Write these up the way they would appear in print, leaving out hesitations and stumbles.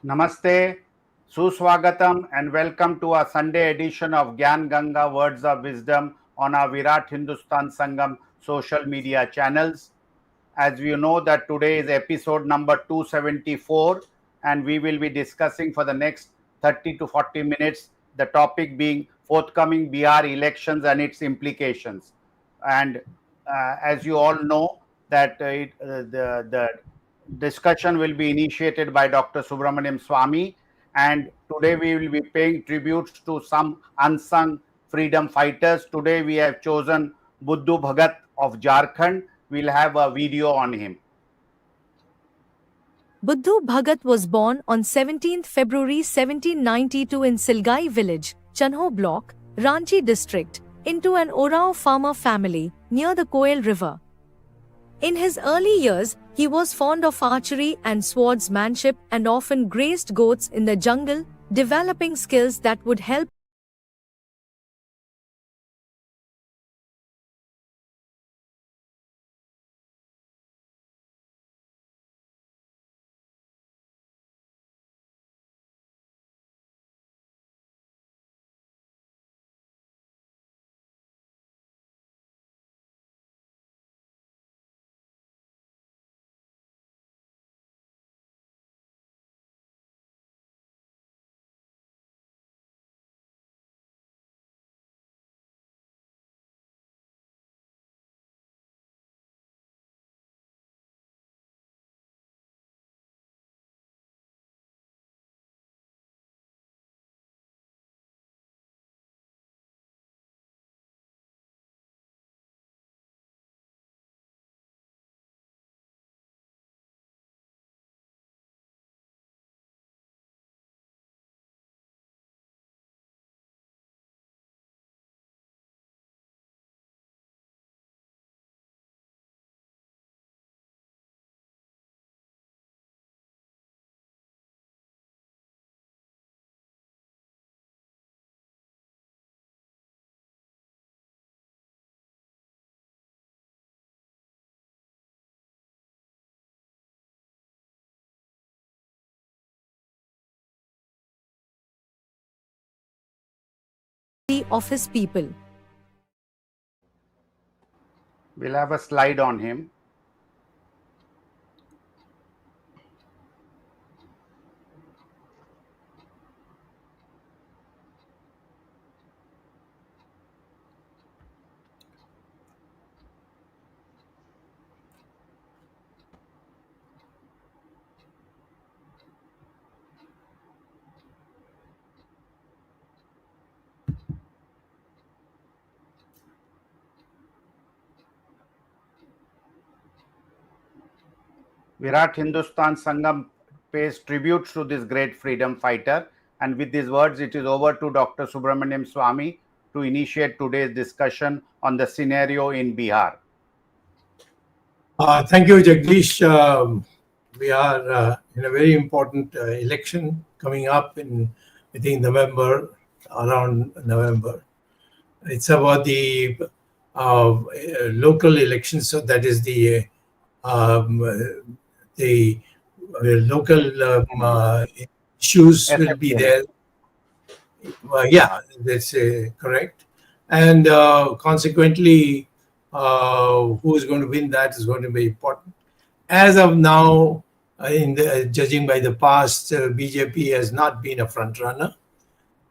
Namaste, Suswagatam, and welcome to our Sunday edition of Gyan Ganga Words of Wisdom on our Virat Hindustan Sangam social media channels. As you know that today is episode number 274 and we will be discussing for the next 30 to 40 minutes the topic being forthcoming Bihar elections and its implications. And as you all know that the discussion will be initiated by Dr. Subramanian Swamy, and today we will be paying tributes to some unsung freedom fighters. Today we have chosen Buddhu Bhagat of Jharkhand. We'll have a video on him. Buddhu Bhagat was born on 17th February 1792 in Silgai village, Chanho block, Ranchi district, into an Orao farmer family near the Koel river. In his early years, he was fond of archery and swordsmanship and often grazed goats in the jungle, developing skills that would help of his people. We'll have a slide on him. Virat Hindustan Sangam pays tributes to this great freedom fighter. And with these words, it is over to Dr. Subramanian Swamy to initiate today's discussion on the scenario in Bihar. Thank you, Jagdish. We are in a very important election coming up in, I think, around November. It's about the local elections, so that is the local issues will be there. Yeah, that's correct. And consequently, who is going to win that is going to be important. As of now, judging by the past, BJP has not been a front runner.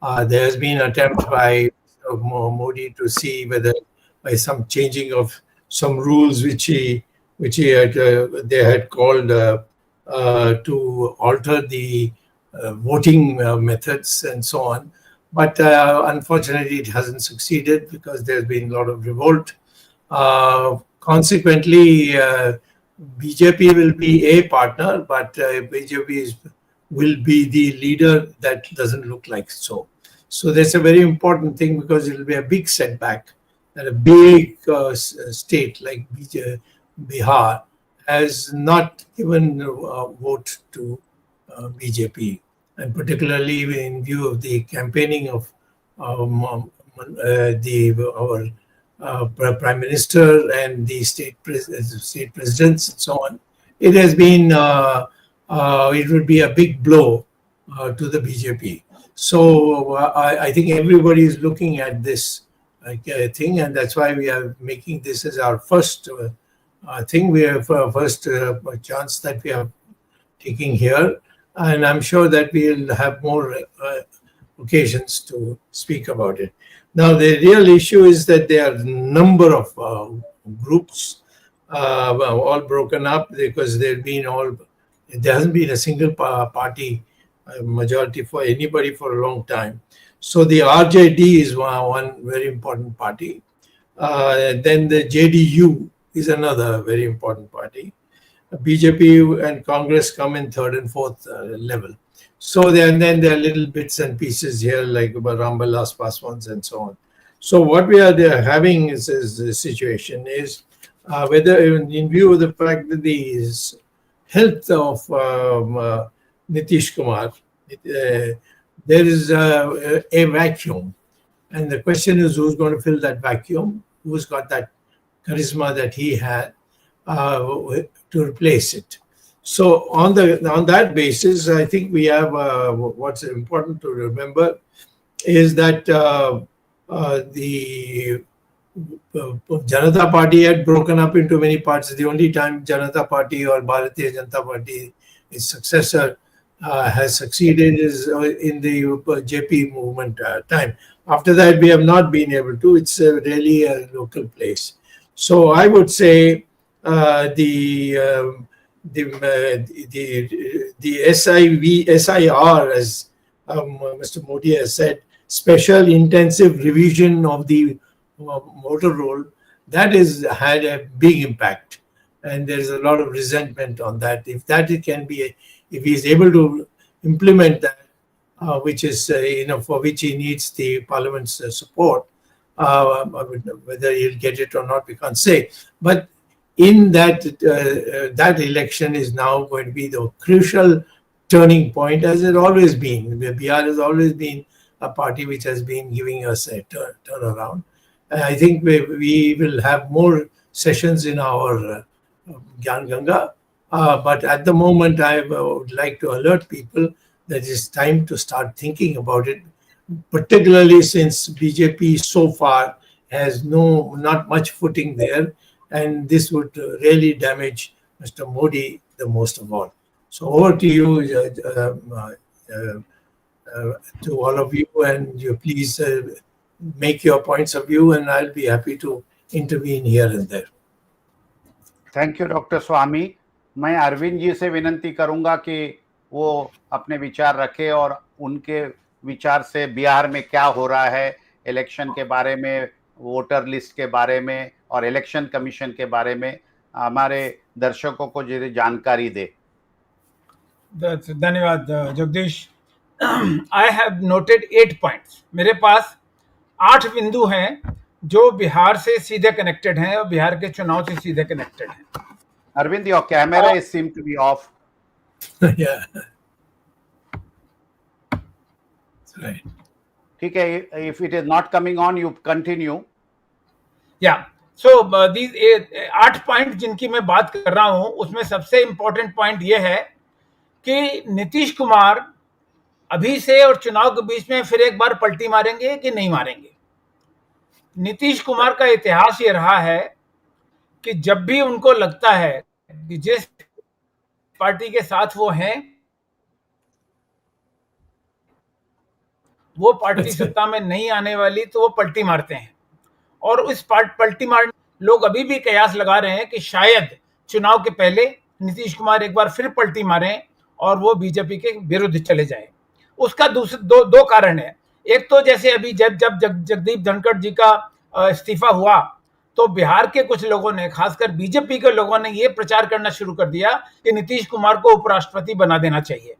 There has been an attempt by Modi to see whether by some changing of some rules which they had called to alter the voting methods and so on. But unfortunately, it hasn't succeeded because there's been a lot of revolt. Consequently, BJP will be a partner, but BJP will be the leader. That doesn't look like so. So that's a very important thing because it will be a big setback that a big state like Bihar has not given a vote to BJP, and particularly in view of the campaigning of our Prime Minister and the state presidents and so on. It has been, it would be a big blow to the BJP. So I think everybody is looking at this thing, and that's why we are making this as our first thing. We have first chance that we are taking here, and I'm sure that we'll have more occasions to speak about it. Now, the real issue is that there are a number of groups all broken up because there hasn't been a single party majority for anybody for a long time. So the RJD is one very important party. Then the JDU is another very important party. BJP and Congress come in third and fourth level. So then there are little bits and pieces here like Rambalas Paswans and so on. So what we are having is the situation is whether in view of the fact that the health of Nitish Kumar, there is a vacuum. And the question is who's going to fill that vacuum? Who's got that charisma that he had to replace it? So on that basis, I think we have what's important to remember is that the Janata Party had broken up into many parts. The only time Janata Party or Bharatiya Janata Party, its successor, has succeeded is in the JP movement time. After that, we have not been able to. It's really a local place. So I would say the SIR, as Mr. Modi has said, special intensive revision of the motor roll, that has had a big impact, and there is a lot of resentment on that. If that it can be, if he is able to implement that, which is for which he needs the Parliament's support, whether he'll get it or not, we can't say. But in that that election is now going to be the crucial turning point, as it always been. Bihar has always been a party which has been giving us a turnaround. I think we will have more sessions in our Gyan Ganga, but at the moment I would like to alert people that it's time to start thinking about it, particularly since BJP so far has not much footing there, and this would really damage Mr. Modi the most of all. So over to you, to all of you, and you please make your points of view, and I'll be happy to intervene here and there. Thank you doctor Swami. मैं अरविंद जी से विनती करूंगा कि वो अपने विचार रखें और उनके विचार से बिहार में क्या हो रहा है, इलेक्शन के बारे में, वोटर लिस्ट के बारे में और इलेक्शन कमीशन के बारे में हमारे दर्शकों को जानकारी दे. धन्यवाद Jagdish. I have noted 8 points. मेरे पास 8 बिंदु हैं जो बिहार से सीधे कनेक्टेड हैं और बिहार के चुनाव से सीधे कनेक्टेड हैं. Arvind, your camera is seem to be off. ठीक है, if it is not coming on, you continue. या सो दीज 8 पॉइंट जिनकी मैं बात कर रहा हूं, उसमें सबसे इंपॉर्टेंट पॉइंट ये है कि नीतीश कुमार अभी से और चुनाव के बीच में फिर एक बार पलटी मारेंगे कि नहीं मारेंगे. नीतीश कुमार का इतिहास ये रहा है कि जब भी उनको लगता है कि जिस पार्टी के साथ वो हैं वो पार्टी सत्ता में नहीं आने वाली, तो वो पलटी मारते हैं. और उस पलटी मारने लोग अभी भी कयास लगा रहे हैं कि शायद चुनाव के पहले नीतीश कुमार एक बार फिर पलटी मारें और वो बीजेपी के विरुद्ध चले जाएं. उसका दो कारण है. एक तो जैसे अभी जब जगदीप धनखड़ जी का इस्तीफा हुआ तो बिहार के कुछ लोगों ने, खासकर बीजेपी के लोगों ने, ये प्रचार करना शुरू कर दिया कि नीतीश कुमार को उपराष्ट्रपति बना देना चाहिए.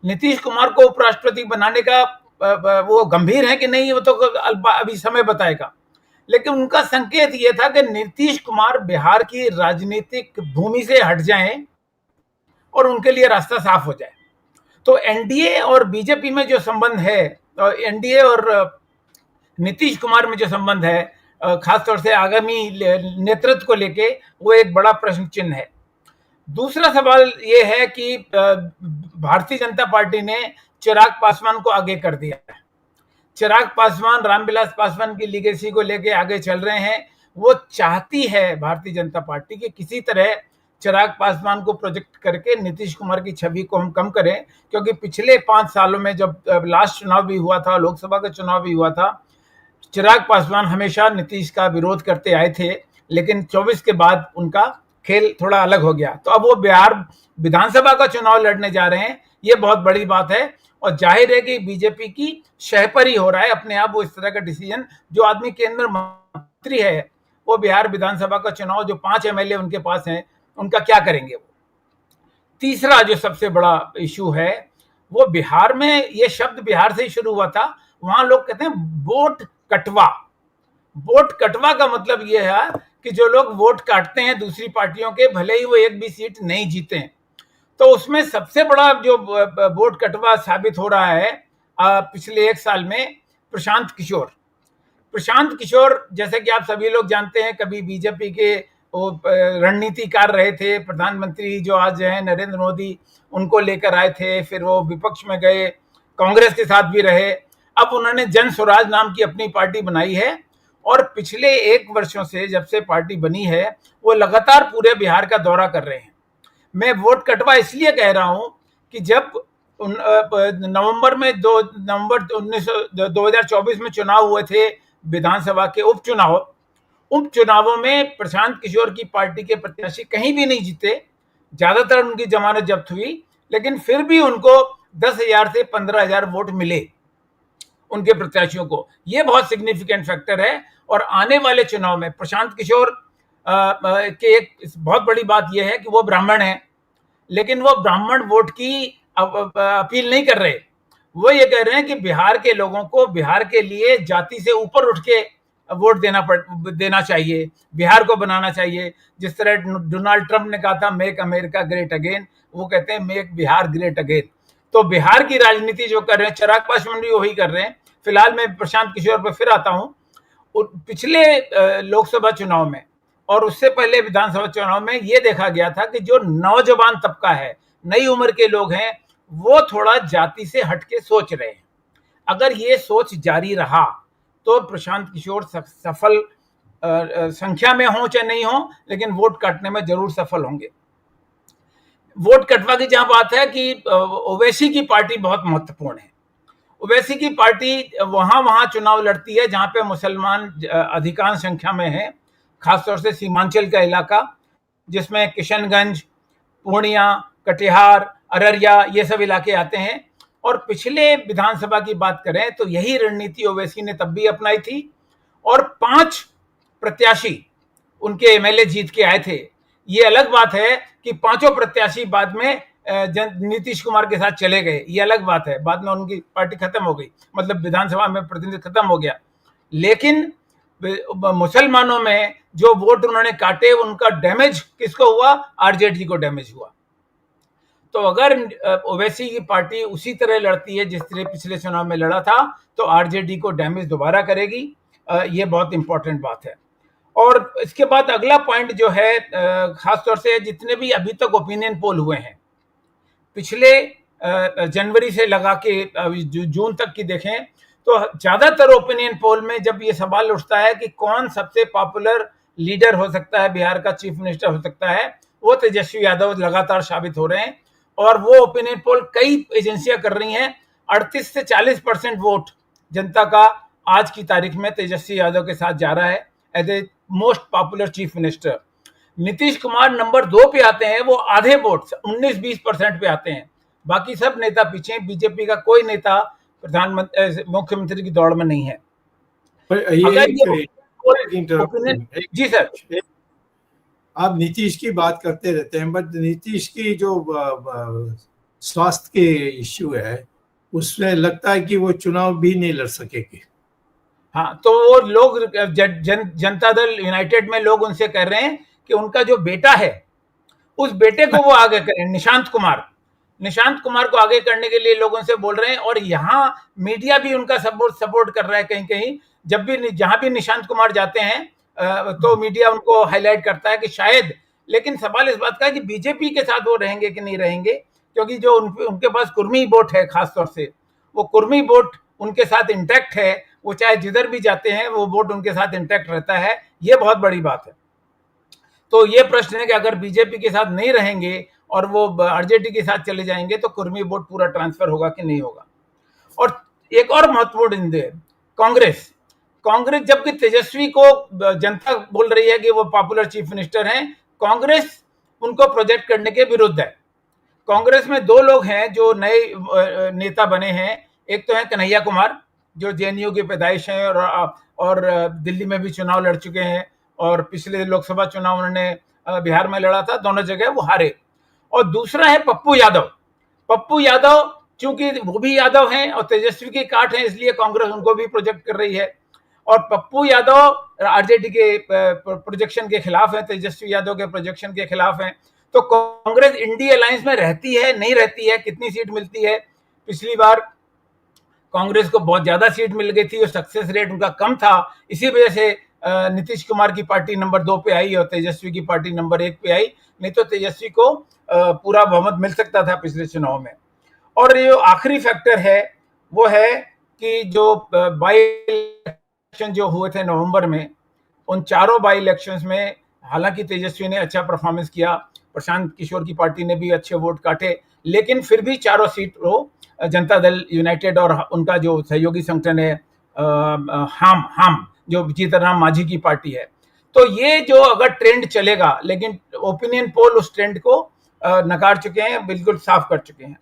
नीतीश कुमार को उपराष्ट्रपति बनाने का वो गंभीर है कि नहीं, वो तो अभी समय बताएगा. लेकिन उनका संकेत ये था कि नीतीश कुमार बिहार की राजनीतिक भूमि से हट जाएं और उनके लिए रास्ता साफ हो जाए. तो एनडीए और बीजेपी में जो संबंध है, एनडीए और नीतीश कुमार में जो संबंध है, खासतौर से आगामी नेतृत्व को लेके, वो एक बड़ा प्रश्न चिन्ह है. दूसरा सवाल ये है कि भारतीय जनता पार्टी ने चिराग पासवान को आगे कर दिया है। चिराग पासवान रामविलास पासवान की लीगेसी को लेके आगे चल रहे हैं। वो चाहती है भारतीय जनता पार्टी कि किसी तरह चिराग पासवान को प्रोजेक्ट करके नीतीश कुमार की छवि को हम कम करें, क्योंकि पिछले 5 सालों में जब लास्ट चुनाव भी हुआ था, लोकसभा का चुनाव भी हुआ था, चिराग पासवान हमेशा नीतीश का विरोध करते आए थे, लेकिन 24 के बाद उनका खेल थोड़ा अलग हो गया। तो अब वो बिहार विधानसभा का चुनाव लड़ने जा रहे हैं, ये बहुत बड़ी बात है। और जाहिर है कि बीजेपी की शहपरी हो रहा है अपने आप वो इस तरह का डिसीजन। जो आदमी केंद्र मंत्री है वो बिहार विधानसभा का चुनाव, जो 5 एमएलए उनके पास हैं, उनका क्या करेंगे वो। तीसरा जो सबसे बड़ा इशू है वो बिहार में, ये शब्द बिहार से ही शुरू हुआ था, वहां लोग कहते हैं वोट कटवा। वोट कटवा का मतलब यह है कि जो लोग वोट काटते हैं दूसरी पार्टियों के, भले ही वो एक भी सीट नहीं जीते, तो उसमें सबसे बड़ा जो वोट कटवा साबित हो रहा है पिछले 1 साल में प्रशांत किशोर। प्रशांत किशोर, जैसे कि आप सभी लोग जानते हैं, कभी बीजेपी के वो रणनीतिकार रहे थे, प्रधानमंत्री जो आज हैं नरेंद्र मोदी, उनको लेकर आए थे, फिर वो विपक्ष में गए, कांग्रेस के साथ भी रहे। अब उन्होंने जन स्वराज नाम की अपनी पार्टी बनाई है और पिछले 1 वर्षों से जब से पार्टी बनी है वो लगातार पूरे बिहार का दौरा कर रहे हैं। मैं वोट कटवा इसलिए कह रहा हूं कि जब नवंबर में 2 नवंबर 2024 में चुनाव हुए थे, विधानसभा के उपचुनावों में प्रशांत किशोर की पार्टी के प्रत्याशी कहीं भी नहीं जीते, ज्यादातर उनकी जमानत जब्त हुई, लेकिन फिर भी उनको 10,000 से 15,000 वोट मिले उनके प्रत्याशियों को। ये बहुत सिग्निफिकेंट फैक्टर है। और आने वाले चुनाव में प्रशांत किशोर के एक बहुत बड़ी बात यह है कि वो ब्राह्मण है, लेकिन वो ब्राह्मण वोट की अपील नहीं कर रहे। वो ये कह रहे हैं कि बिहार के लोगों को बिहार के लिए जाति से ऊपर उठ के वोट देना चाहिए, बिहार को बनाना चाहिए। जिस तरह डोनाल्ड ट्रंप ने कहा था मेक अमेरिका ग्रेट अगेन, वो कहते हैं मेक बिहार ग्रेट अगेन। तो बिहार की राजनीति जो कर रहे हैं चिराग पासवान भी वही कर रहे हैं। फिलहाल मैं प्रशांत किशोर पर फिर आता हूं। पिछले लोकसभा चुनाव में और उससे पहले विधानसभा चुनाव में ये देखा गया था कि जो नौजवान तबका है, नई उम्र के लोग हैं, वो थोड़ा जाति से हटके सोच रहे हैं। अगर ये सोच जारी रहा तो प्रशांत किशोर सफल संख्या में हो चाहे नहीं हो, लेकिन वोट काटने में जरूर सफल होंगे। वोट कटवा की जहां बात है कि ओवैसी की पार्टी बहुत महत्वपूर्ण है। ओवैसी की पार्टी वहां चुनाव लड़ती है जहां पे मुसलमान अधिकांश संख्या में है, खासतौर से सीमांचल का इलाका, जिसमें किशनगंज, पूर्णिया, कटिहार, अररिया, ये सब इलाके आते हैं। और पिछले विधानसभा की बात करें तो यही रणनीति ओवैसी ने तब भी अपनाई थी और 5 प्रत्याशी उनके एमएलए जीत के आए थे। ये अलग बात है कि 5 प्रत्याशी बाद में नीतीश कुमार के साथ चले गए, ये अलग बात है, बाद में उनकी पार्टी खत्म हो गई, मतलब विधानसभा में प्रतिनिधित्व खत्म हो गया। लेकिन मुसलमानों में जो वोट उन्होंने काटे उनका डैमेज किसको हुआ? आरजेडी को डैमेज हुआ। तो अगर ओवैसी की पार्टी उसी तरह लड़ती है जिस तरह पिछले चुनाव में लड़ा था तो आरजेडी को डैमेज दोबारा करेगी। ये बहुत इंपॉर्टेंट बात है। और इसके बाद अगला पॉइंट जो है, खासतौर से जितने भी अभी तक ओपिनियन पोल हुए हैं, पिछले जनवरी से लगा के जून तक की देखें तो ज्यादातर ओपिनियन पोल में जब ये सवाल उठता है कि कौन सबसे पॉपुलर लीडर हो सकता है, बिहार का चीफ मिनिस्टर हो सकता है, वो तेजस्वी यादव लगातार साबित हो रहे हैं। और वो ओपिनियन पोल कई एजेंसियां कर रही हैं। 38 से 40% वोट जनता का आज की तारीख में तेजस्वी यादव के साथ जा रहा है as a most popular chief minister. Nitish Kumar number 2 पे आते हैं, वो आधे वोट 19-20% पे आते हैं। बाकी सब नेता पीछे, बीजेपी का कोई नेता प्रधानमंत्री मुख्यमंत्री की दौड़ में नहीं है। जी सर, आप नीतीश की बात करते रहते हैं, बट नीतीश की जो स्वास्थ्य के इश्यू है उसमें लगता है कि वो चुनाव भी नहीं लड़ सकेगी। हाँ, तो वो लोग जनता दल यूनाइटेड में लोग उनसे कह रहे हैं कि उनका जो बेटा है उस बेटे को वो आगे करें, निशांत कुमार को आगे करने के लिए लोग उनसे बोल रहे हैं। और यहाँ मीडिया भी उनका सपोर्ट कर रहा है। कहीं कहीं जब भी जहां भी निशांत कुमार जाते हैं तो मीडिया उनको हाईलाइट करता है कि शायद, लेकिन सवाल इस बात का है कि बीजेपी के साथ वो रहेंगे कि नहीं रहेंगे, क्योंकि जो उनके पास कुर्मी वोट है, खासतौर से वो कुर्मी वोट उनके साथ इंटैक्ट है, वो चाहे जिधर भी जाते हैं वो वोट उनके साथ इंटैक्ट रहता है, ये बहुत बड़ी बात है। तो ये प्रश्न है कि अगर बीजेपी के साथ नहीं रहेंगे और वो आरजेडी के साथ चले जाएंगे तो कुर्मी वोट पूरा ट्रांसफर होगा कि नहीं होगा। और एक और महत्वपूर्ण बिंदु है कांग्रेस। जबकि तेजस्वी को जनता बोल रही है कि वो पॉपुलर चीफ मिनिस्टर हैं, कांग्रेस उनको प्रोजेक्ट करने के विरुद्ध है। कांग्रेस में दो लोग हैं जो नए नेता बने हैं, एक तो है कन्हैया कुमार जो जेएनयू की पैदाइश है और दिल्ली में भी चुनाव लड़ चुके हैं, और पिछले लोकसभा चुनाव उन्होंने बिहार में लड़ा था, दोनों जगह वो हारे। और दूसरा है पप्पू यादव चूंकि वो भी यादव हैं और तेजस्वी की काट है, इसलिए कांग्रेस उनको भी प्रोजेक्ट कर रही है। और पप्पू यादव आरजेडी के प्रोजेक्शन के खिलाफ है, तेजस्वी यादव के प्रोजेक्शन के खिलाफ है। तो कांग्रेस इंडी अलायंस में रहती है, नहीं रहती है, कितनी सीट मिलती है? पिछली बार कांग्रेस को बहुत ज्यादा सीट मिल गई थी और सक्सेस रेट उनका कम था, इसी वजह से नीतीश कुमार की पार्टी नंबर 2 पे आई और तेजस्वी की पार्टी नंबर 1 पे आई, नहीं तो तेजस्वी को पूरा बहुमत मिल सकता था पिछले चुनाव में। और ये आखिरी फैक्टर है वो है कि जो बाई इलेक्शन जो हुए थे नवंबर में, उन चारों बाई इलेक्शंस में हालांकि तेजस्वी ने अच्छा परफॉर्मेंस किया, प्रशांत किशोर की पार्टी ने भी अच्छे वोट काटे, लेकिन फिर भी चारों सीट वो जनता दल यूनाइटेड और उनका जो सहयोगी संगठन है हम जो जीतनराम मांझी की पार्टी है। तो ये जो अगर ट्रेंड चलेगा, लेकिन ओपिनियन पोल उस ट्रेंड को नकार चुके हैं, बिल्कुल साफ कर चुके हैं।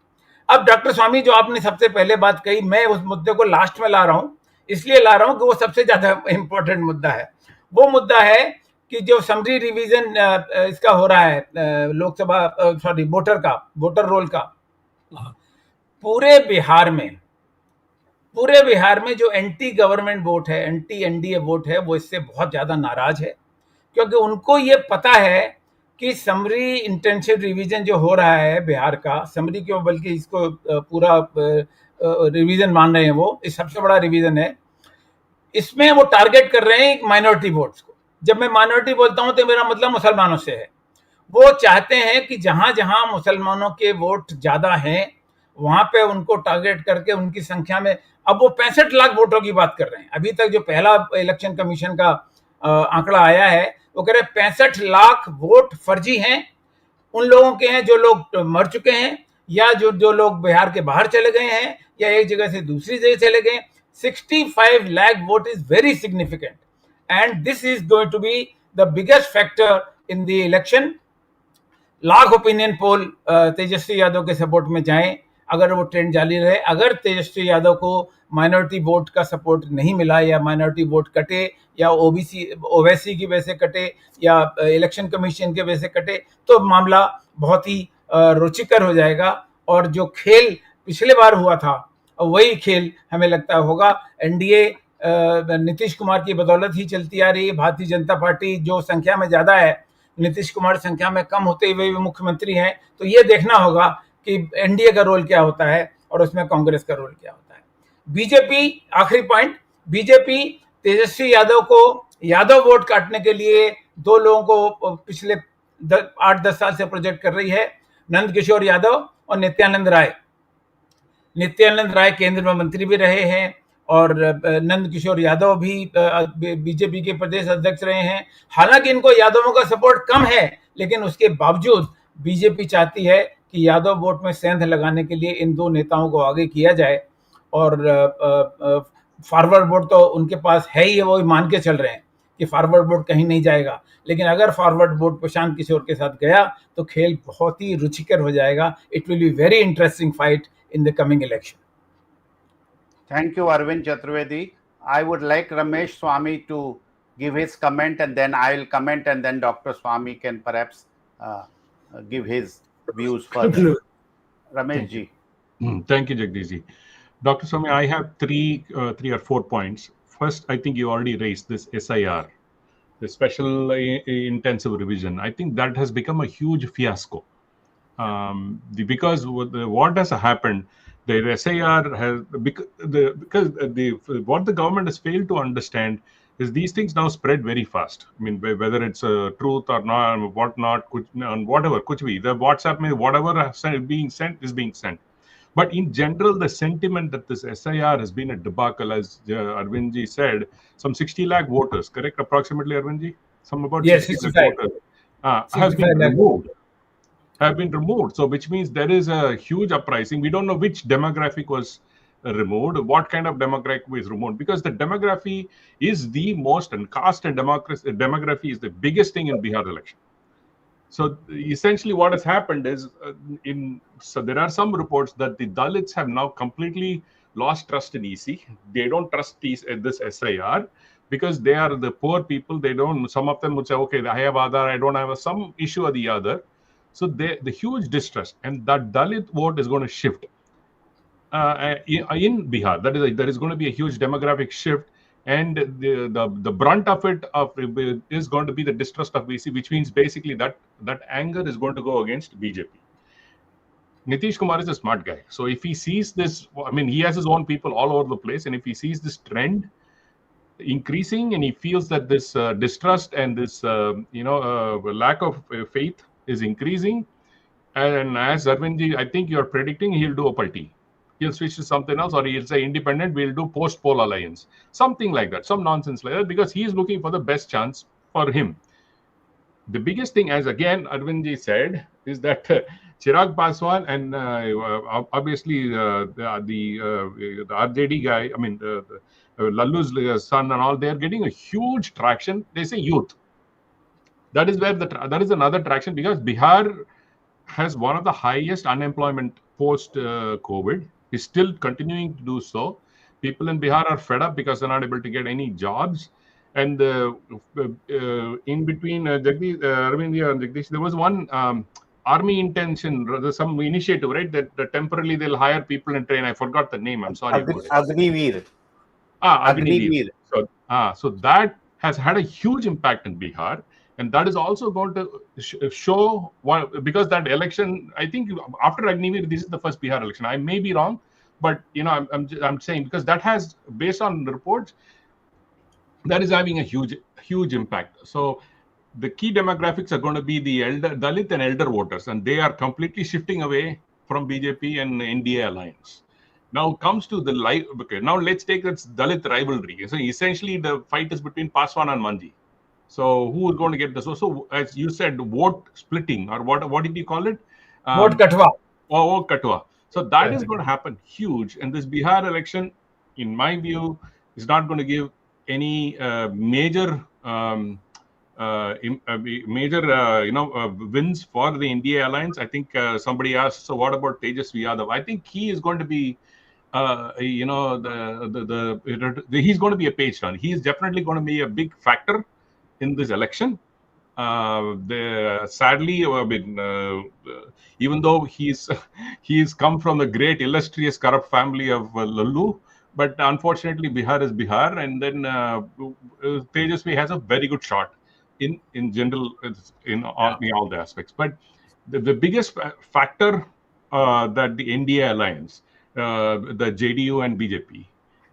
अब डॉक्टर स्वामी जो आपने सबसे पहले बात कही, मैं उस मुद्दे को लास्ट में ला रहा हूं, इसलिए ला रहा हूं कि वो सबसे ज्यादा इंपॉर्टेंट मुद्दा है। वो मुद्दा है कि जो समरी रिवीजन इसका हो रहा है लोकसभा वोटर रोल का, पूरे बिहार में जो एंटी गवर्नमेंट वोट है, एंटी एनडीए वोट है, वो इससे बहुत ज्यादा नाराज है, क्योंकि उनको ये पता है कि समरी इंटेंसिव रिवीजन जो हो रहा है बिहार का, समरी क्यों बल्कि इसको पूरा रिवीजन मान रहे हैं, वो इस सबसे बड़ा रिवीजन है, इसमें वो टारगेट कर रहे हैं माइनॉरिटी वोट्स को। जब मैं माइनॉरिटी बोलता हूं तो मेरा मतलब मुसलमानों से है। वो चाहते हैं कि जहां जहां मुसलमानों के वोट ज्यादा हैं वहां पे उनको टारगेट करके उनकी संख्या में, अब वो 65 लाख वोटों की बात कर रहे हैं। अभी तक जो पहला इलेक्शन कमीशन का आंकड़ा आया है वो कह रहे हैं 65 लाख वोट फर्जी हैं, उन लोगों के हैं जो लोग मर चुके हैं या जो लोग बिहार के बाहर चले गए हैं या एक जगह से दूसरी जगह चले गए। 65 lakh vote is very significant and this is going to be the biggest factor in the election. लाख ओपिनियन पोल तेजस्वी यादव के सपोर्ट में जाएं अगर वो ट्रेंड जारी रहे। अगर तेजस्वी यादव को माइनॉरिटी वोट का सपोर्ट नहीं मिला या माइनॉरिटी वोट कटे या ओवैसी की वजह से कटे या इलेक्शन कमीशन के वजह से कटे तो मामला बहुत ही रुचिकर हो जाएगा। और जो खेल पिछले बार हुआ था वही खेल हमें लगता होगा। एनडीए नीतीश कुमार की बदौलत ही चलती आ रही है। भारतीय जनता पार्टी जो संख्या में ज्यादा है, नीतीश कुमार संख्या में कम होते हुए भी मुख्यमंत्री हैं, तो ये देखना होगा कि एनडीए का रोल क्या होता है और उसमें कांग्रेस का रोल क्या होता है। बीजेपी, आखिरी पॉइंट, बीजेपी तेजस्वी यादव को यादव वोट काटने के लिए दो लोगों को पिछले 8-10 साल से प्रोजेक्ट कर रही है, नंद किशोर यादव और नित्यानंद राय केंद्र में मंत्री भी रहे हैं और नंद किशोर यादव भी बीजेपी के प्रदेश अध्यक्ष रहे हैं। हालांकि इनको यादवों का सपोर्ट कम है, लेकिन उसके बावजूद बीजेपी चाहती है कि यादव वोट में सेंध लगाने के लिए इन दो नेताओं को आगे किया जाए। और फॉरवर्ड वोट तो उनके पास है ही, वो मान के चल रहे हैं कि फॉरवर्ड वोट कहीं नहीं जाएगा, लेकिन अगर फॉरवर्ड वोट प्रशांत किशोर के साथ गया तो खेल बहुत ही रुचिकर हो जाएगा। It will be very interesting fight in the coming election. Thank you, Arvind Chaturvedi. I would like Ramesh Swamy to give his comment and then I will comment and then Dr. Swamy can perhaps give his views further. Ramesh ji. Thank you, Jagdish ji. Dr. Swamy, I have three or four points. First, I think you already raised this SIR, the Special Intensive Revision. I think that has become a huge fiasco. Because what has happened, the SIR has because what the government has failed to understand, is these things now spread very fast. I mean, whether it's truth or not, whatnot, whatever, kuch bhi. The WhatsApp, whatever is being sent is being sent. But in general, the sentiment that this SIR has been a debacle, as Arvindji said, some 60 lakh voters, correct? Approximately, Arvindji? Some about Yes, 60 lakh 65. voters has 65 been lakh. removed. Have been removed. So, which means there is a huge uprising. We don't know which demographic was removed, what kind of demographic was removed, because the demography is the most, and caste and demography is the biggest thing in Bihar election. So essentially what has happened is so there are some reports that the Dalits have now completely lost trust in EC. They don't trust this SIR because they are the poor people. They don't, some of them would say, okay, I have Aadhaar, I don't have some issue or the other. So the huge distrust, and that Dalit vote is going to shift in Bihar. There is going to be a huge demographic shift, and the brunt of it is going to be the distrust of BC, which means basically that anger is going to go against BJP. Nitish Kumar is a smart guy, so if he sees this, I mean, he has his own people all over the place, and if he sees this trend increasing, and he feels that this distrust and this lack of faith is increasing, and as Arvindji, I think you're predicting he'll do a party. He'll switch to something else, or he'll say independent, we'll do post-poll alliance. Something like that, some nonsense like that, because he's looking for the best chance for him. The biggest thing, as again Arvindji said, is that Chirag Paswan and obviously the RJD guy, I mean, Lallu's son and all, they're getting a huge traction. They say youth. That is where that is another traction, because Bihar has one of the highest unemployment post-COVID, is still continuing to do so. People in Bihar are fed up because they're not able to get any jobs. And in between Jagdish, Arvind and Jagdish, there was one army intention, some initiative, right? That temporarily they'll hire people and train. I forgot the name. I'm sorry. Agniveer. Agniveer. So that has had a huge impact in Bihar. And that is also going to show because that election, I think after Agniveer, this is the first Bihar election. I may be wrong, but I'm saying, because that has, based on the reports, that is having a huge impact. So the key demographics are going to be the Dalit and elder voters, and they are completely shifting away from BJP and NDA alliance. Now comes to the okay, now let's take this Dalit rivalry. So essentially the fight is between Paswan and Manji. So who is going to get this? So as you said, vote splitting, or what did you call it? Vote Katwa. Vote Katwa. So that is going to happen huge. And this Bihar election, in my view, is not going to give any major wins for the NDA alliance. I think somebody asked, so what about Tejasvi Yadav? I think he is going to be he's going to be a page turner. He's definitely going to be a big factor in this election. Sadly, even though he's come from the great, illustrious, corrupt family of Lallu, but unfortunately, Bihar is Bihar, and then Tejasvi has a very good shot in general in all the aspects. But the biggest factor that the NDA alliance, the JDU and BJP,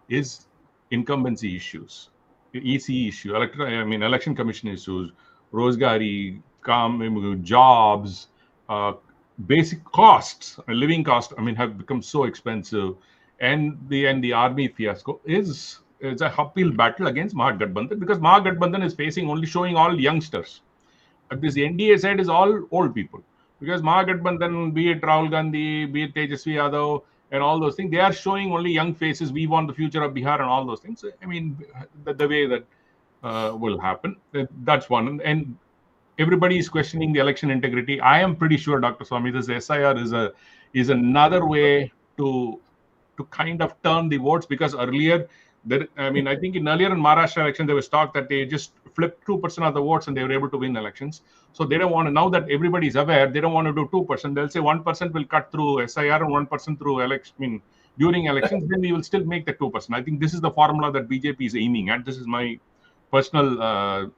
is incumbency issues. EC issue, election commission issues, Rozgari, jobs, basic costs, living costs, have become so expensive, and the army fiasco is a uphill battle against Mahagathbandhan, because Mahagathbandhan is showing all youngsters. This NDA side is all old people, because Mahagathbandhan, be it Rahul Gandhi, be it Tejasvi Yadav, and all those things, they are showing only young faces. We want the future of Bihar and all those things. The way that will happen, that's one. And everybody is questioning the election integrity. I am pretty sure, Dr. Swamy, this SIR is another way to kind of turn the votes, because earlier, I think in Maharashtra election, there was talk that they just flipped 2% of the votes and they were able to win elections. So they don't want to, now that everybody is aware, they don't want to do 2%. They'll say 1% will cut through SIR and 1% through election. During elections, then we will still make the 2%. I think this is the formula that BJP is aiming at. This is my personal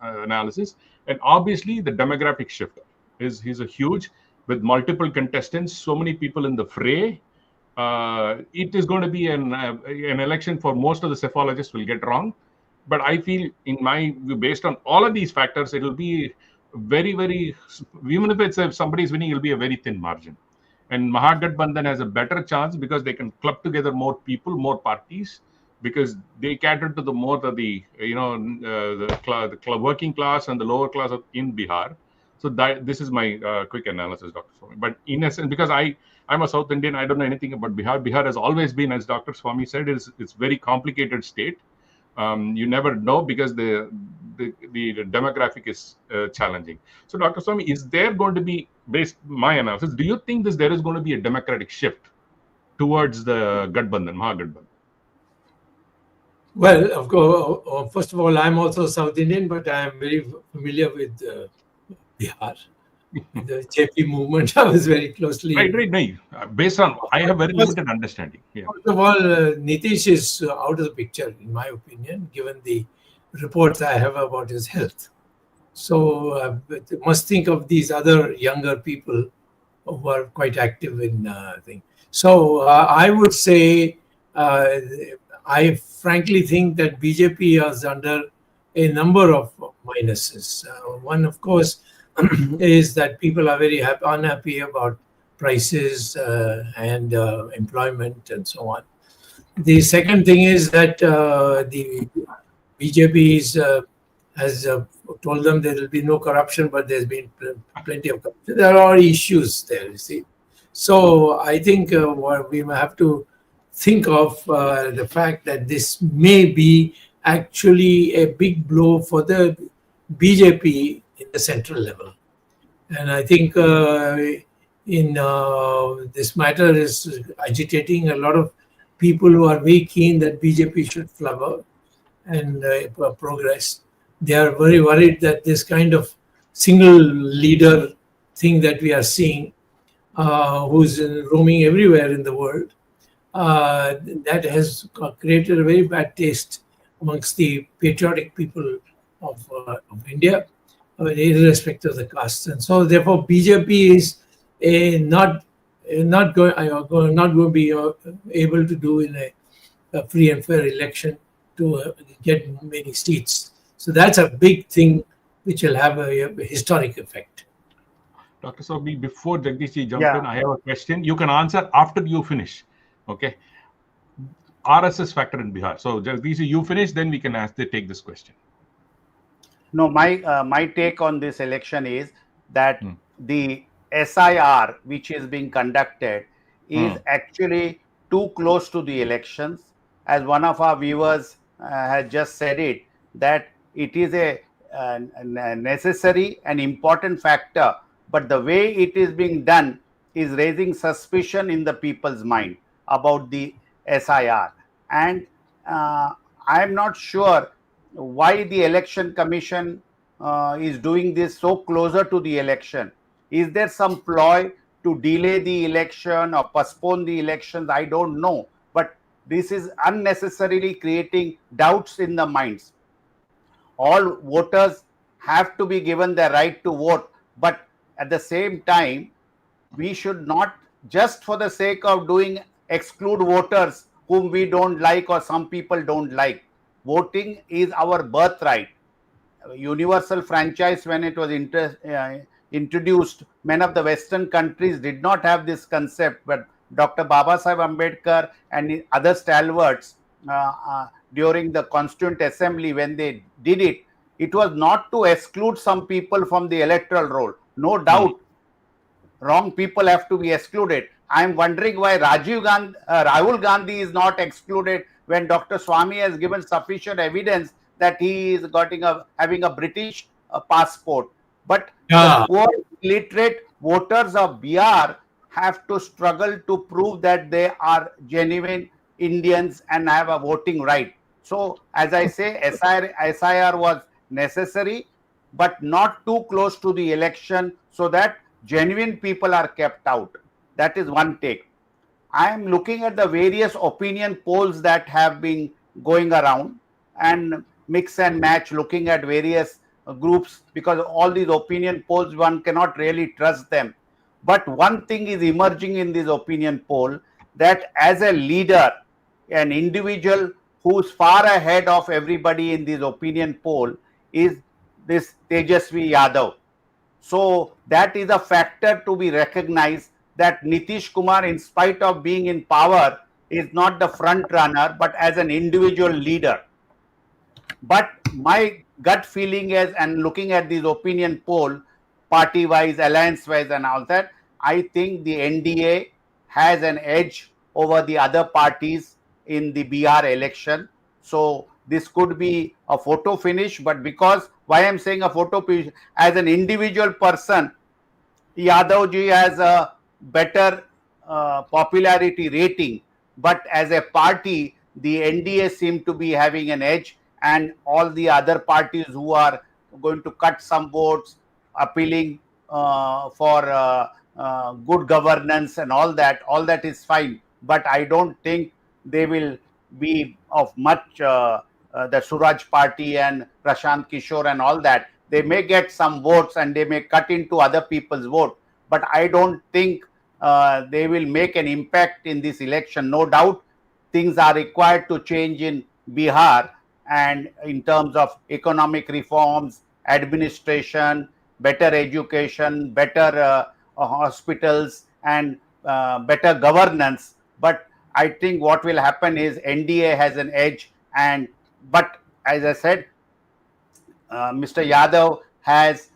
analysis. And obviously, the demographic shift is a huge, with multiple contestants, so many people in the fray. It is going to be an election for most of the cephalogists will get wrong. But I feel, in my view, based on all of these factors, it will be very, very, even if somebody is winning, it will be a very thin margin. And Mahagathbandhan has a better chance because they can club together more people, more parties, because they cater to the more of the, the working class and the lower class in Bihar. So this is my quick analysis, Dr. Swamy. But in essence, because I'm a South Indian, I don't know anything about Bihar. Bihar has always been, as Dr. Swamy said, it's very complicated state. You never know because the demographic is challenging. So, Dr. Swamy, is there going to be, based my analysis, do you think there is going to be a democratic shift towards the Mahagathbandhan? Well, of course, first of all, I'm also South Indian, but I am very familiar with Bihar. The JP movement, I was very closely. Right. Based on, I have very limited understanding. Yeah. First of all, Nitish is out of the picture, in my opinion, given the reports I have about his health. So must think of these other younger people who are quite active in things. So I would say, I frankly think that BJP is under a number of minuses. One, of course, is that people are very unhappy about prices and employment and so on. The second thing is that the BJP has told them there will be no corruption, but there's been plenty of corruption. There are issues there, you see. So I think what we may have to think of the fact that this may be actually a big blow for the BJP in the central level. And I think in this matter is agitating a lot of people who are very keen that BJP should flower and progress. They are very worried that this kind of single leader thing that we are seeing, who's roaming everywhere in the world, that has created a very bad taste amongst the patriotic people of India, irrespective of the caste. And so therefore BJP is not going to be able to do in a free and fair election to get many seats. So that's a big thing which will have a historic effect. Dr. Swamy, before Jagdishji jump in, I have a question. You can answer after you finish. Okay. RSS factor in Bihar. So Jagdishji, you finish, then we can take this question. No, my take on this election is that the SIR which is being conducted is actually too close to the elections. As one of our viewers has just said it, that it is a necessary and important factor, but the way it is being done is raising suspicion in the people's mind about the SIR. And I am not sure why the election commission is doing this so closer to the election. Is there some ploy to delay the election or postpone the elections? I don't know, but this is unnecessarily creating doubts in the minds. All voters have to be given the right to vote, but at the same time, we should not, just for the sake of doing, exclude voters whom we don't like or some people don't like. Voting is our birthright. Universal franchise, when it was introduced, many of the Western countries did not have this concept, but Dr. Babasaheb Ambedkar and other stalwarts during the Constituent Assembly, when they did it, it was not to exclude some people from the electoral roll. No doubt, wrong people have to be excluded. I am wondering why Rahul Gandhi is not excluded when Dr. Swamy has given sufficient evidence that he is having a British passport. But the poor illiterate voters of Bihar have to struggle to prove that they are genuine Indians and have a voting right. So, as I say, SIR was necessary, but not too close to the election so that genuine people are kept out. That is one take. I am looking at the various opinion polls that have been going around and mix and match, looking at various groups, because all these opinion polls, one cannot really trust them. But one thing is emerging in this opinion poll, that as a leader, an individual who's far ahead of everybody in this opinion poll is this Tejasvi Yadav. So that is a factor to be recognized, that Nitish Kumar, in spite of being in power, is not the front runner, but as an individual leader. But my gut feeling is, and looking at this opinion poll, party wise, alliance wise, and all that, I think the NDA has an edge over the other parties in the Bihar election. So this could be a photo finish, but because why I'm saying a photo finish, as an individual person, Yadav ji has a better popularity rating, but as a party, the NDA seem to be having an edge, and all the other parties who are going to cut some votes, appealing for good governance and all that is fine. But I don't think they will be of much, the Suraj party and Prashant Kishore and all that. They may get some votes and they may cut into other people's vote, but I don't think they will make an impact in this election. No doubt things are required to change in Bihar, and in terms of economic reforms, administration, better education, better hospitals, and better governance. But I think what will happen is NDA has an edge, but as I said, Mr. Yadav has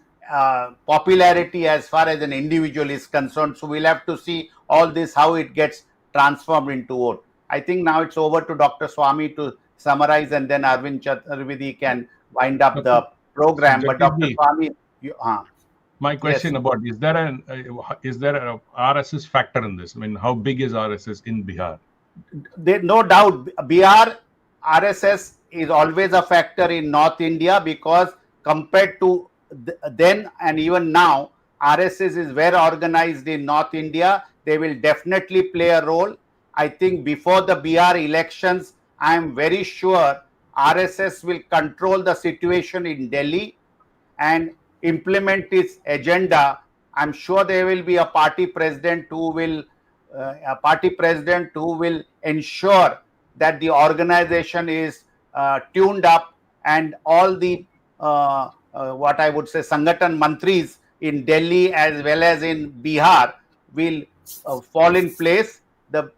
popularity as far as an individual is concerned. So we'll have to see all this, how it gets transformed into vote. I think now it's over to Dr. Swamy to summarize, and then Arvind Chaturvedi can wind up the program. But Dr. Swamy, my question about, is there an RSS factor in this? I mean, how big is RSS in Bihar? No doubt, Bihar RSS is always a factor in North India, because compared to then and even now, RSS is well organized in North India. They will definitely play a role. I think before the Bihar elections, I am very sure RSS will control the situation in Delhi and implement its agenda. I'm sure there will be a party president who will ensure that the organization is tuned up, and all the what I would say Sangathan Mantris in Delhi as well as in Bihar will fall in place, the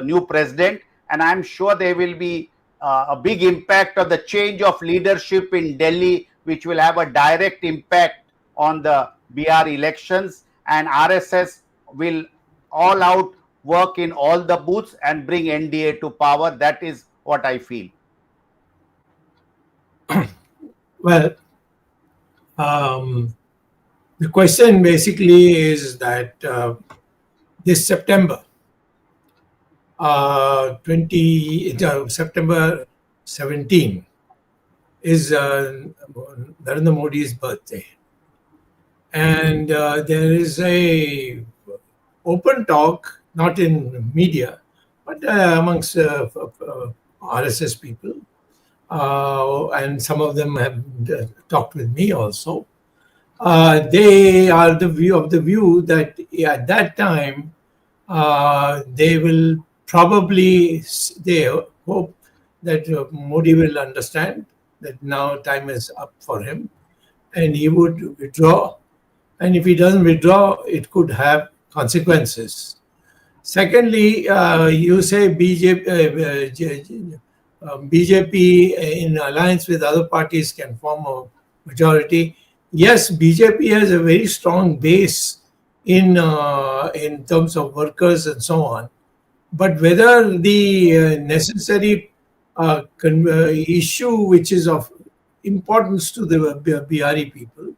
new president, and I'm sure there will be a big impact of the change of leadership in Delhi, which will have a direct impact on the Bihar elections, and RSS will all out work in all the booths and bring NDA to power. That is what I feel. Well, the question basically is that this September, September 17 is Narendra Modi's birthday, and there is a open talk, not in media, but amongst RSS people, and some of them have talked with me also. They are of the view that at that time they will probably, they hope that Modi will understand that now time is up for him and he would withdraw. And if he doesn't withdraw, it could have consequences. Secondly, you say BJP in alliance with other parties can form a majority. Yes, BJP has a very strong base in terms of workers and so on. But whether the necessary issue which is of importance to the Bihari people,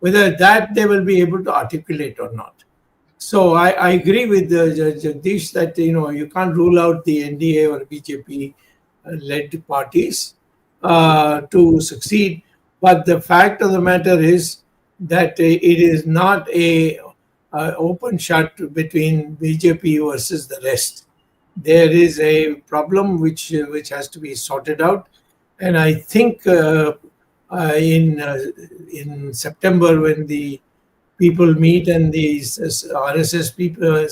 whether that they will be able to articulate or not. So I agree with Jagdish that you can't rule out the NDA or BJP led parties to succeed. But the fact of the matter is that it is not a open shut between BJP versus the rest. There is a problem which has to be sorted out, and I think in September, when the people meet and the RSS people,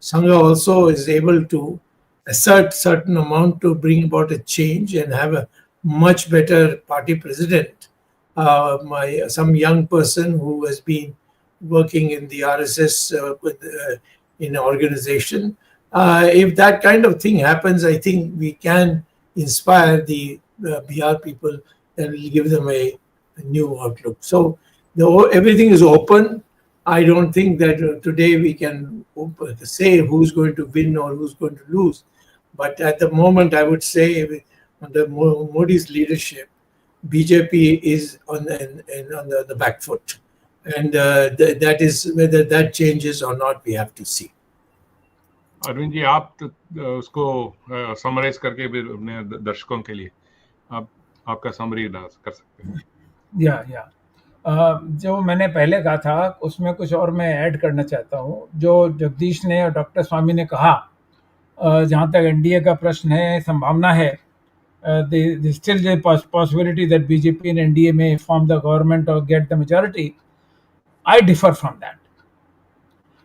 Sangha also is able to assert certain amount to bring about a change and have a much better party president. Some young person who has been working in the RSS in an organization. If that kind of thing happens, I think we can inspire the Bihar people and will give them a new outlook. So everything is open. I don't think that today we can say who's going to win or who's going to lose. But at the moment, I would say under Modi's leadership, BJP is on the back foot. And that is whether that changes or not, we have to see. Arvind ji, आप उसको summarise करके भी अपने दर्शकों के लिए आपका summary कर सकते हैं. या जो मैंने पहले कहा था उसमें कुछ और मैं ऐड करना चाहता हूँ. जो जगदीश ने और डॉक्टर स्वामी ने कहा, जहाँ तक एनडीए का प्रश्न है, संभावना है, still a possibility that BJP and NDA may form the government or get the majority. I differ from that.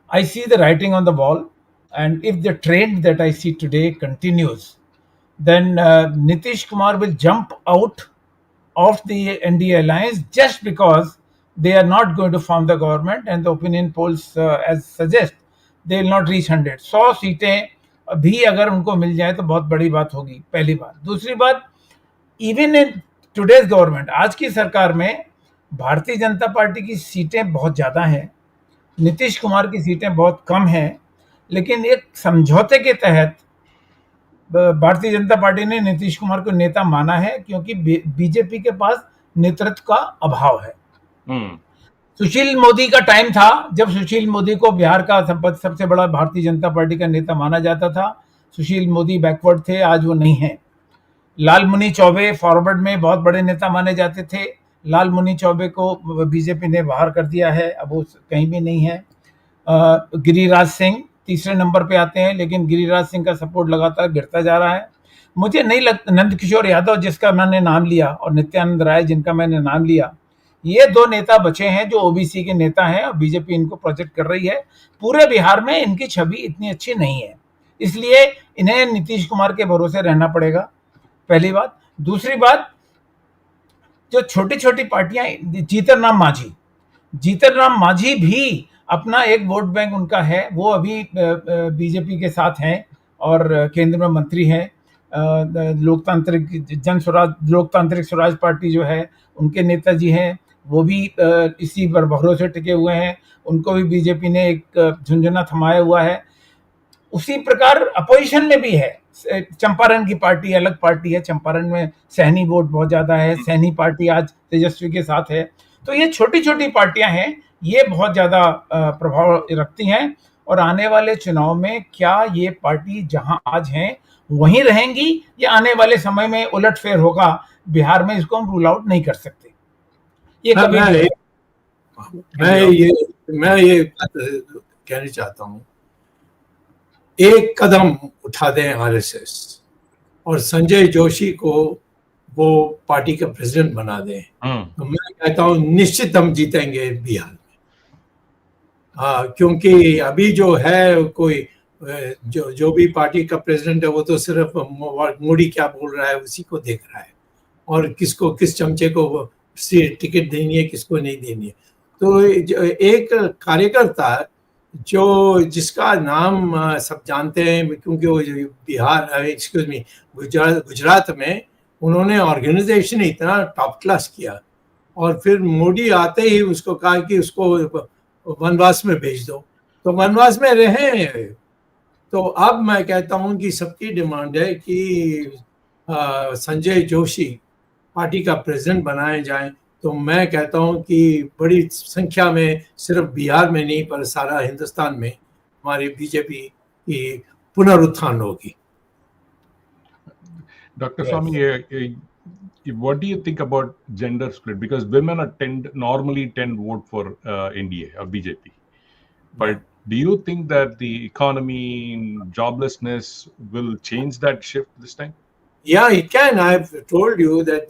I see the writing on the wall, and if the trend that I see today continues, then Nitish Kumar will jump out of the NDA alliance just because they are not going to form the government, and the opinion polls as suggest they will not reach 100. 100 सीटें भी अगर उनको मिल जाए तो बहुत बड़ी बात होगी, पहली बात. दूसरी बात, इवन इन टुडेज गवर्नमेंट, आज की सरकार में भारतीय जनता पार्टी की सीटें बहुत ज़्यादा हैं, नीतीश कुमार की सीटें बहुत कम हैं, लेकिन एक समझौते के तहत भारतीय जनता पार्टी ने नीतीश कुमार को नेता माना है, क्योंकि बीजेपी के पास नेतृत्व का अभाव है. सुशील मोदी का टाइम था जब सुशील मोदी को बिहार का सबसे बड़ा भारतीय जनता पार्टी का नेता माना जाता था. सुशील मोदी बैकवर्ड थे, आज वो नहीं है. लालमुनि चौबे फॉरवर्ड में बहुत बड़े नेता माने जाते थे. लालमुनि चौबे को बीजेपी ने बाहर कर दिया है, अब वो कहीं भी नहीं है. गिरिराज सिंह तीसरे नंबर पे आते हैं, लेकिन गिरिराज सिंह का सपोर्ट लगातार गिरता जा रहा है. मुझे नहीं लगता नंदकिशोर यादव जिसका मैंने नाम लिया और नित्यानंद राय जिनका मैंने नाम लिया, ये दो नेता बचे हैं जो ओबीसी के नेता हैं और बीजेपी इनको प्रोजेक्ट कर रही है. पूरे बिहार में इनकी छवि इतनी अच्छी नहीं है, इसलिए इन्हें नीतीश कुमार के भरोसे रहना पड़ेगा, पहली बात. दूसरी बात, जो छोटी छोटी पार्टियां, जीतन राम मांझी भी अपना एक वोट बैंक उनका है, वो अभी बीजेपी के साथ हैं और केंद्र में मंत्री हैं. लोकतांत्रिक स्वराज पार्टी जो है उनके नेताजी हैं, वो भी इसी पर भरोसे टिके हुए हैं. उनको भी बीजेपी ने एक झुंझुना थमाया हुआ है. उसी प्रकार अपोजिशन में भी है. चंपारण की पार्टी अलग पार्टी है, चंपारण में सहनी वोट बहुत ज्यादा है, सहनी पार्टी आज तेजस्वी के साथ है. तो ये छोटी छोटी पार्टियां हैं, ये बहुत ज्यादा प्रभाव रखती हैं. और आने वाले चुनाव में क्या ये पार्टी जहां आज हैं वहीं रहेंगी या आने वाले समय में उलटफेर होगा बिहार में, इसको हम रूल आउट नहीं कर सकते. ये कभी मैं ये कहना चाहता हूँ, एक कदम उठा दें आरएसएस और संजय जोशी को वो पार्टी का प्रेसिडेंट बना दें, तो मैं कहता हूँ निश्चित हम जीतेंगे बिहार में. क्योंकि अभी जो है कोई जो भी पार्टी का प्रेसिडेंट है वो तो सिर्फ मोदी क्या बोल रहा है उसी को देख रहा है, और किसको किस चमचे को टिकट देनी है, किसको नहीं देनी है. तो एक कार्यकर्ता जिसका नाम सब जानते हैं, क्योंकि वो गुजरात में उन्होंने ऑर्गेनाइजेशन इतना टॉप क्लास किया, और फिर मोदी आते ही उसको कहा कि उसको वनवास में भेज दो, तो वनवास में रहे. तो अब मैं कहता हूं कि सबकी डिमांड है कि संजय जोशी पार्टी का प्रेसिडेंट बनाए जाएं. तो मैं कहता हूं कि बड़ी संख्या में सिर्फ बिहार में नहीं पर सारा हिंदुस्तान में हमारी बीजेपी की पुनरुत्थान होगी. Dr. Swamy, what do you think about gender split? Because women normally tend to vote for NDA or BJP. But do you think that the economy, joblessness will change that shift this time? Yeah, it can. I've told you that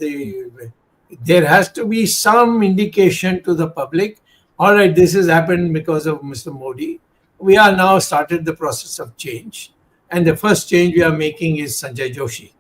there has to be some indication to the public. All right, this has happened because of Mr. Modi. We are now started the process of change. And the first change we are making is Sanjay Joshi.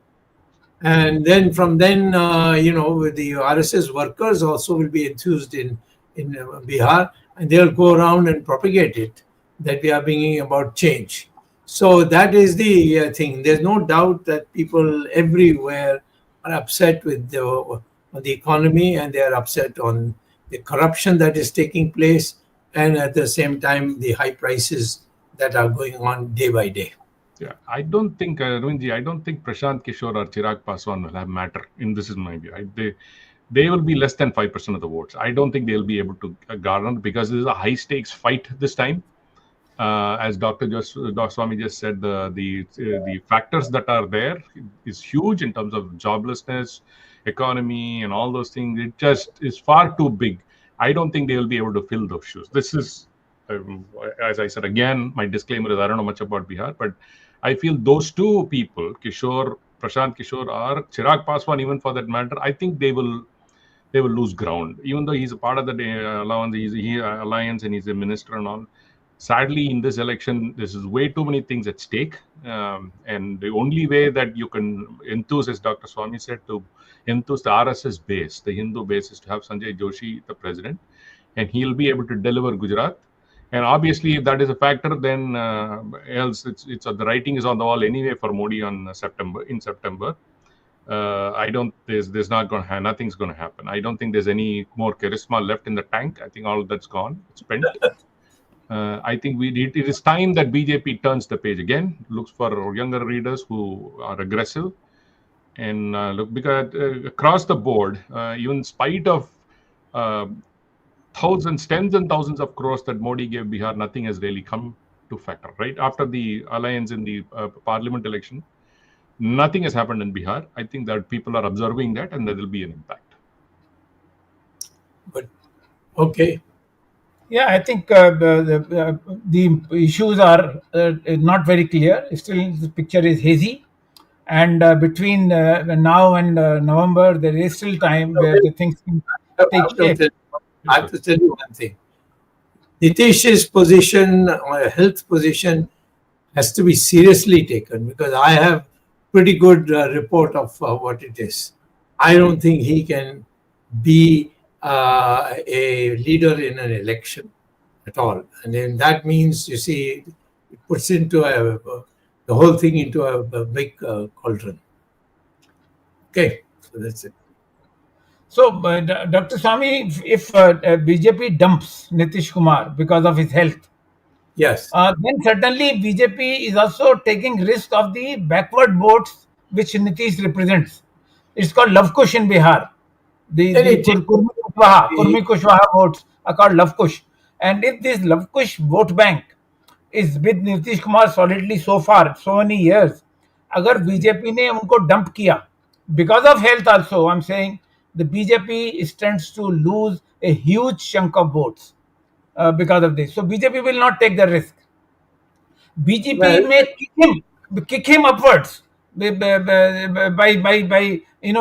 And then from then, the RSS workers also will be enthused in Bihar, and they'll go around and propagate it, that we are bringing about change. So that is the thing. There's no doubt that people everywhere are upset with the economy, and they are upset on the corruption that is taking place, and at the same time, the high prices that are going on day by day. Yeah, I don't think, Arvindji, I don't think Prashant Kishore or Chirag Paswan will have matter. This is my view. They will be less than 5% of the votes. I don't think they'll be able to garner, because this is a high stakes fight this time. As Dr. Swamy just said, the factors that are there is huge in terms of joblessness, economy, and all those things. It just is far too big. I don't think they will be able to fill those shoes. This is, as I said again, my disclaimer is I don't know much about Bihar, but I feel those two people, Prashant Kishore or Chirag Paswan, even for that matter, I think they will lose ground. Even though he's a part of the alliance and he's a minister and all. Sadly, in this election, this is way too many things at stake. And the only way that you can enthuse, as Dr. Swamy said, to enthuse the RSS base, the Hindu base, is to have Sanjay Joshi the president, and he'll be able to deliver Gujarat. And obviously, if that is a factor, then else it's the writing is on the wall anyway for Modi in September. There's not going to nothing's going to happen. I don't think there's any more charisma left in the tank. I think all that's gone. It's spent. I think it is time that BJP turns the page again, looks for younger readers who are aggressive, and look, because across the board, even in spite of tens and thousands of crores that Modi gave Bihar, nothing has really come to factor. Right after the alliance in the parliament election, nothing has happened in Bihar. I think that people are observing that, and there will be an impact. But okay. Yeah, I think the issues are not very clear. Still, the picture is hazy. And between now and November, there is still time where the things can take shape. I have to tell you one thing. Nitish's position, or health position, has to be seriously taken, because I have pretty good report of what it is. I don't think he can be a leader in an election at all. And then that means, you see, it puts into the whole thing into a big cauldron. Okay, so that's it. So, Dr. Swamy, if BJP dumps Nitish Kumar because of his health, yes, then certainly BJP is also taking risk of the backward votes which Nitish represents. It's called Love Kush in Bihar. The Kurmi Kushwaha votes are called Love Kush. And if this Love Kush vote bank is with Nitish Kumar solidly so far, so many years, agar BJP ne unko dump kiya, because of health also, I'm saying, the BJP stands to lose a huge chunk of votes because of this. So BJP will not take the risk. BJP may kick him upwards by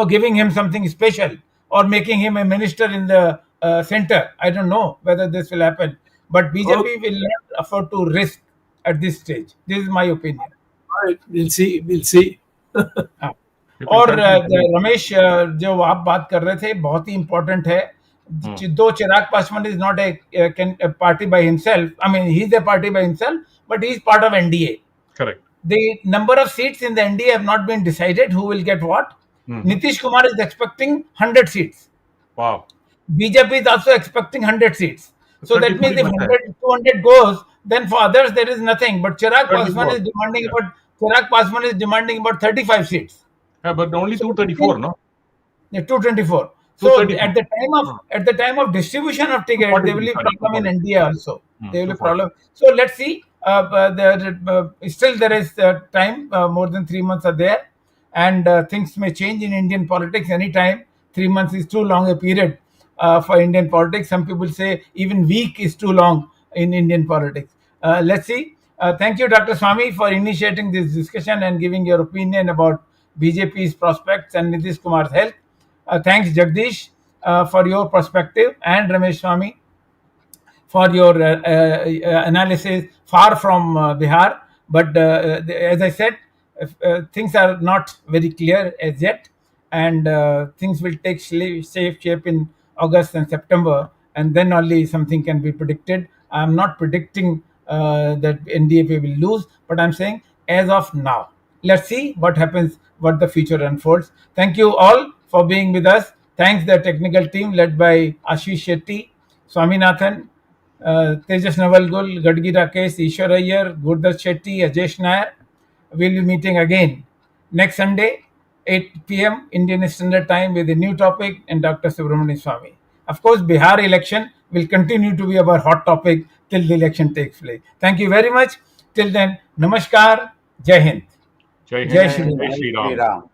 giving him something special, or making him a minister in the center. I don't know whether this will happen, but BJP will not afford to risk at this stage. This is my opinion. All right, we'll see. और रमेश, जो आप बात कर रहे थे, बहुत ही important है. Though Chirag Paswan is not a party by himself, I mean, he's a party by himself, but he's part of NDA. Correct. The number of seats in the NDA have not been decided, who will get what. Nitish Kumar is expecting 100 seats. Wow. BJP is also expecting 100 seats. So that means if 200 goes, then for others there is nothing. But Chirag Paswan is demanding about 35 seats. Yeah, but only 234, no? Yeah, 224. So at the time of distribution of tickets, there will be problem in India also. There will be problem. So let's see. Still there is time. More than 3 months are there, and things may change in Indian politics anytime. 3 months is too long a period for Indian politics. Some people say even week is too long in Indian politics. Let's see. Thank you, Dr. Swamy, for initiating this discussion and giving your opinion about BJP's prospects and Nitish Kumar's health. Thanks, Jagdish, for your perspective, and Ramesh Swamy for your analysis far from Bihar. But as I said, things are not very clear as yet, and things will take shape in August and September, and then only something can be predicted. I'm not predicting that NDAP will lose, but I'm saying as of now, let's see what happens, what the future unfolds. Thank you all for being with us. Thanks the technical team led by Ashish Shetty, Swaminathan, Tejas Navalgul, Gadgi Rakesh, Ishwar Iyer, Gurdat Shetty, Ajesh Nair. We'll be meeting again next Sunday, 8 p.m. Indian Standard Time with a new topic and Dr. Subramanian Swamy. Of course, Bihar election will continue to be our hot topic till the election takes place. Thank you very much. Till then, Namaskar, Jai Hind. Jai Jai Hind, Shri Jai Ram. Shri Jai Shri Ram. Ram.